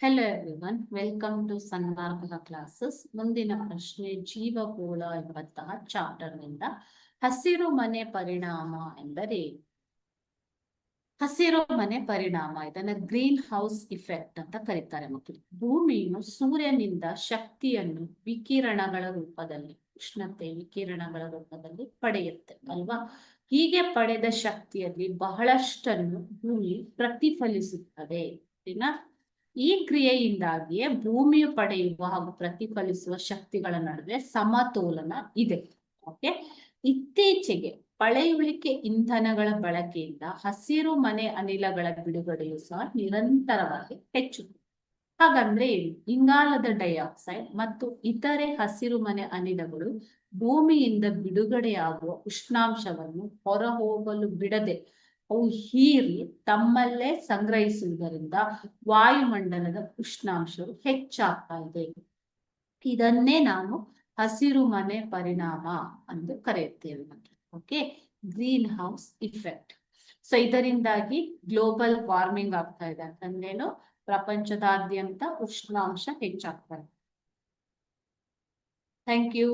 Hello everyone, welcome to Sanmarga classes. ಮುಂದಿನ ಪ್ರಶ್ನೆ ಜೀವಗೋಳ ಎಂಬಂತಹ ಚಾಪ್ಟರ್ ನಿಂದ ಹಸಿರು ಮನೆ ಪರಿಣಾಮ ಎಂದರೆ ಹಸಿರು ಮನೆ ಪರಿಣಾಮ. ಇದನ್ನ ಗ್ರೀನ್ ಹೌಸ್ ಇಫೆಕ್ಟ್ ಅಂತ ಕರೀತಾರೆ ಮಕ್ಕಳು. ಭೂಮಿಯು ಸೂರ್ಯನಿಂದ ಶಕ್ತಿಯನ್ನು ವಿಕಿರಣಗಳ ರೂಪದಲ್ಲಿ, ಉಷ್ಣತೆ ವಿಕಿರಣಗಳ ರೂಪದಲ್ಲಿ ಪಡೆಯುತ್ತೆ ಅಲ್ವಾ. ಹೀಗೆ ಪಡೆದ ಶಕ್ತಿಯಲ್ಲಿ ಬಹಳಷ್ಟನ್ನು ಭೂಮಿ ಪ್ರತಿಫಲಿಸುತ್ತದೆ. ಈ ಕ್ರಿಯೆಯಿಂದಾಗಿಯೇ ಭೂಮಿಯು ಪಡೆಯುವ ಹಾಗೂ ಪ್ರತಿಫಲಿಸುವ ಶಕ್ತಿಗಳ ನಡುವೆ ಸಮತೋಲನ ಇದೆ. ಓಕೆ, ಇತ್ತೀಚೆಗೆ ಪಳೆಯುಳಿಕೆ ಇಂಧನಗಳ ಬಳಕೆಯಿಂದ ಹಸಿರು ಮನೆ ಅನಿಲಗಳ ಬಿಡುಗಡೆಯು ಸಹ ನಿರಂತರವಾಗಿ ಹೆಚ್ಚುತ್ತದೆ. ಹಾಗಂದ್ರೆ ಇಂಗಾಲದ ಡೈಆಕ್ಸೈಡ್ ಮತ್ತು ಇತರೆ ಹಸಿರು ಮನೆ ಅನಿಲಗಳು ಭೂಮಿಯಿಂದ ಬಿಡುಗಡೆಯಾಗುವ ಉಷ್ಣಾಂಶವನ್ನು ಹೊರಹೋಗಲು ಬಿಡದೆ ಅವು ಹೀರಿ ತಮ್ಮಲ್ಲೇ ಸಂಗ್ರಹಿಸುವುದರಿಂದ ವಾಯುಮಂಡಲದ ಉಷ್ಣಾಂಶವು ಹೆಚ್ಚಾಗ್ತಾ ಇದೆ. ಇದನ್ನೇ ನಾವು ಹಸಿರು ಮನೆ ಪರಿಣಾಮ ಎಂದು ಕರೆಯುತ್ತೇವೆ. Okay, green house effect. So ಇದರಿಂದಾಗಿ ಗ್ಲೋಬಲ್ ವಾರ್ಮಿಂಗ್ ಆಗ್ತಾ ಇದೆ ಅಂತಂದ್ರೇನು, ಪ್ರಪಂಚದಾದ್ಯಂತ ಉಷ್ಣಾಂಶ ಹೆಚ್ಚಾಗ್ತಾ ಇದೆ. Thank you.